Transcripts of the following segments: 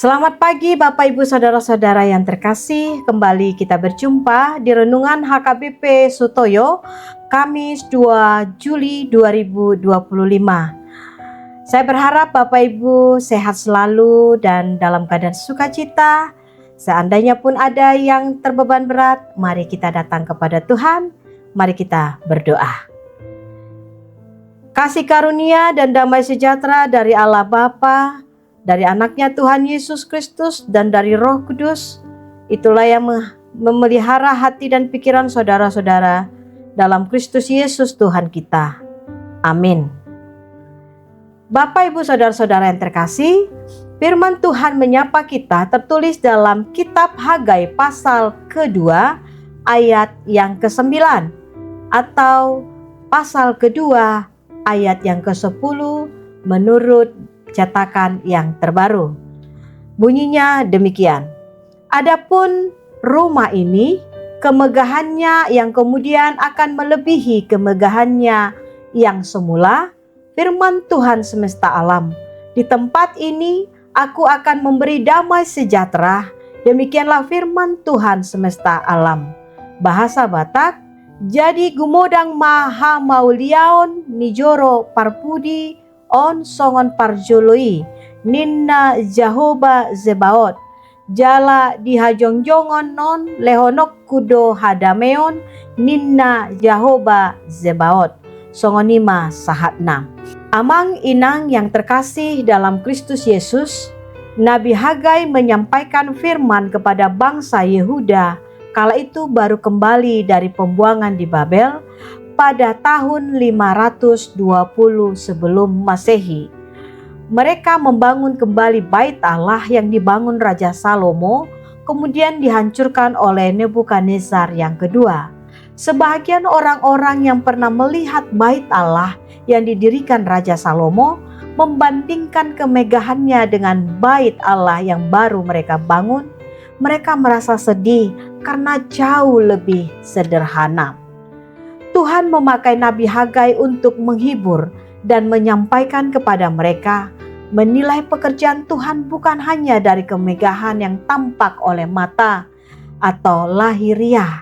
Selamat pagi Bapak Ibu Saudara-saudara yang terkasih. Kembali kita berjumpa di Renungan HKBP Sutoyo, Kamis 2 Juli 2025. Saya berharap Bapak Ibu sehat selalu dan dalam keadaan sukacita. Seandainya pun ada yang terbeban berat, mari kita datang kepada Tuhan. Mari kita berdoa. Kasih karunia dan damai sejahtera dari Allah Bapa, dari anaknya Tuhan Yesus Kristus, dan dari Roh Kudus, itulah yang memelihara hati dan pikiran saudara-saudara dalam Kristus Yesus Tuhan kita. Amin. Bapak Ibu Saudara-saudara yang terkasih, firman Tuhan menyapa kita tertulis dalam kitab Hagai pasal kedua ayat yang ke-9 atau pasal kedua ayat yang ke-10 menurut cetakan yang terbaru. Bunyinya demikian. Adapun rumah ini, kemegahannya yang kemudian akan melebihi kemegahannya yang semula, firman Tuhan semesta alam. Di tempat ini aku akan memberi damai sejahtera. Demikianlah firman Tuhan semesta alam. Bahasa Batak, jadi gumodang maha mauliaon nijoro parpudi on songon parjoloi ninna Jehovah Zebaot jala dihajongjongon non lehonok kudo hadameon ninna Jehovah Zebaot songonima sahatna. Amang inang yang terkasih dalam Kristus Yesus, Nabi Hagai menyampaikan firman kepada bangsa Yehuda kala itu baru kembali dari pembuangan di Babel pada tahun 520 sebelum Masehi. Mereka membangun kembali bait Allah yang dibangun Raja Salomo, kemudian dihancurkan oleh Nebukadnezar yang kedua. Sebahagian orang-orang yang pernah melihat bait Allah yang didirikan Raja Salomo membandingkan kemegahannya dengan bait Allah yang baru mereka bangun. Mereka merasa sedih karena jauh lebih sederhana. Tuhan memakai Nabi Hagai untuk menghibur dan menyampaikan kepada mereka, menilai pekerjaan Tuhan bukan hanya dari kemegahan yang tampak oleh mata atau lahiriah.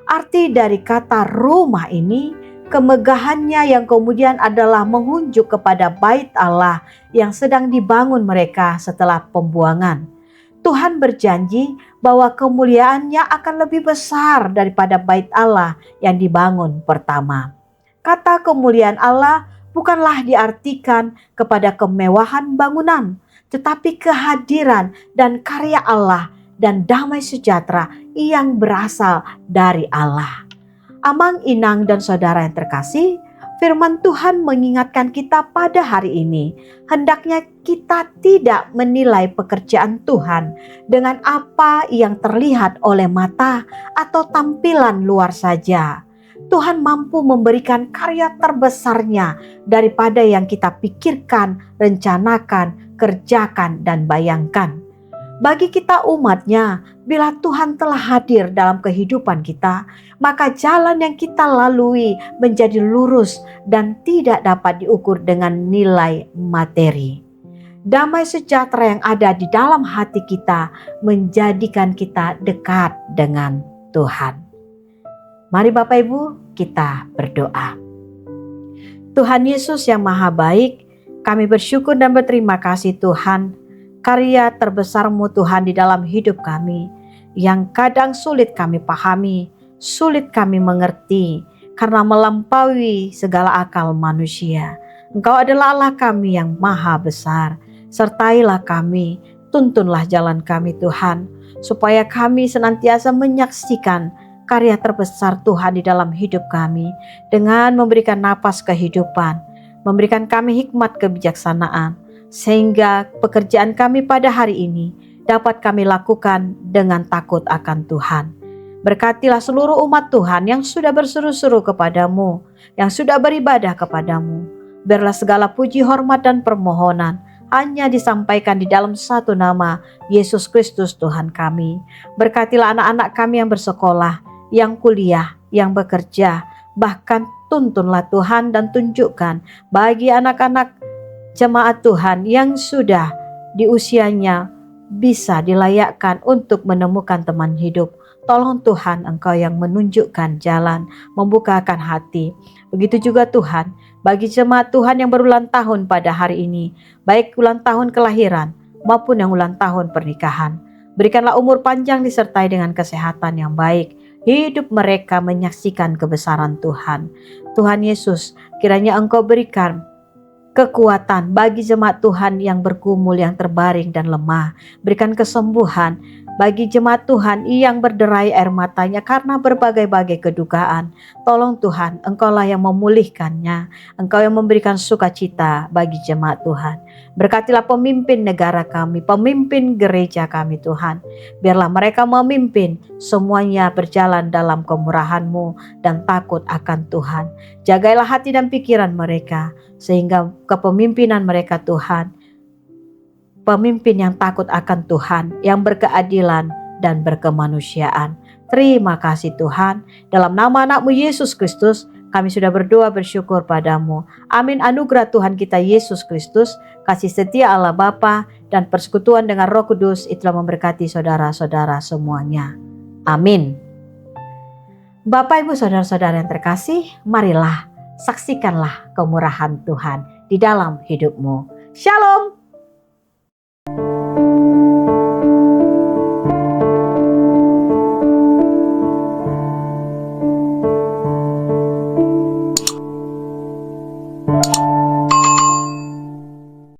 Arti dari kata rumah ini, kemegahannya yang kemudian adalah mengunjuk kepada bait Allah yang sedang dibangun mereka setelah pembuangan. Tuhan berjanji bahwa kemuliaannya akan lebih besar daripada bait Allah yang dibangun pertama. Kata kemuliaan Allah bukanlah diartikan kepada kemewahan bangunan, tetapi kehadiran dan karya Allah dan damai sejahtera yang berasal dari Allah. Amang, inang, dan saudara yang terkasih, firman Tuhan mengingatkan kita pada hari ini, hendaknya kita tidak menilai pekerjaan Tuhan dengan apa yang terlihat oleh mata atau tampilan luar saja. Tuhan mampu memberikan karya terbesarnya daripada yang kita pikirkan, rencanakan, kerjakan, dan bayangkan. Bagi kita umatnya, bila Tuhan telah hadir dalam kehidupan kita, maka jalan yang kita lalui menjadi lurus dan tidak dapat diukur dengan nilai materi. Damai sejahtera yang ada di dalam hati kita menjadikan kita dekat dengan Tuhan. Mari Bapak Ibu kita berdoa. Tuhan Yesus yang Maha Baik, kami bersyukur dan berterima kasih Tuhan, karya terbesar-Mu Tuhan di dalam hidup kami, yang kadang sulit kami pahami, sulit kami mengerti, karena melampaui segala akal manusia. Engkau adalah Allah kami yang maha besar. Sertailah kami, tuntunlah jalan kami Tuhan, supaya kami senantiasa menyaksikan karya terbesar Tuhan di dalam hidup kami, dengan memberikan napas kehidupan, memberikan kami hikmat kebijaksanaan, sehingga pekerjaan kami pada hari ini dapat kami lakukan dengan takut akan Tuhan. Berkatilah seluruh umat Tuhan yang sudah berseru-seru kepadamu, yang sudah beribadah kepadamu. Biarlah segala puji, hormat, dan permohonan hanya disampaikan di dalam satu nama, Yesus Kristus Tuhan kami. Berkatilah anak-anak kami yang bersekolah, yang kuliah, yang bekerja, bahkan tuntunlah Tuhan dan tunjukkan bagi anak-anak jemaat Tuhan yang sudah di usianya bisa dilayakkan untuk menemukan teman hidup. Tolong Tuhan, Engkau yang menunjukkan jalan, membukakan hati. Begitu juga Tuhan, bagi jemaat Tuhan yang berulang tahun pada hari ini, baik ulang tahun kelahiran maupun yang ulang tahun pernikahan. Berikanlah umur panjang disertai dengan kesehatan yang baik. Hidup mereka menyaksikan kebesaran Tuhan. Tuhan Yesus, kiranya Engkau berikan kekuatan bagi jemaat Tuhan yang bergumul, yang terbaring dan lemah. Berikan kesembuhan bagi jemaat Tuhan yang berderai air matanya karena berbagai-bagai kedukaan. Tolong Tuhan, Engkaulah yang memulihkannya. Engkau yang memberikan sukacita bagi jemaat Tuhan. Berkatilah pemimpin negara kami, pemimpin gereja kami Tuhan. Biarlah mereka memimpin, semuanya berjalan dalam kemurahan-Mu dan takut akan Tuhan. Jagailah hati dan pikiran mereka, sehingga kepemimpinan mereka Tuhan, pemimpin yang takut akan Tuhan, yang berkeadilan dan berkemanusiaan. Terima kasih Tuhan, dalam nama anak-Mu Yesus Kristus, kami sudah berdoa bersyukur padamu. Amin. Anugerah Tuhan kita Yesus Kristus, kasih setia Allah Bapa, dan persekutuan dengan Roh Kudus, itulah memberkati saudara-saudara semuanya. Amin. Bapak, Ibu, saudara-saudara yang terkasih, marilah saksikanlah kemurahan Tuhan di dalam hidupmu. Shalom.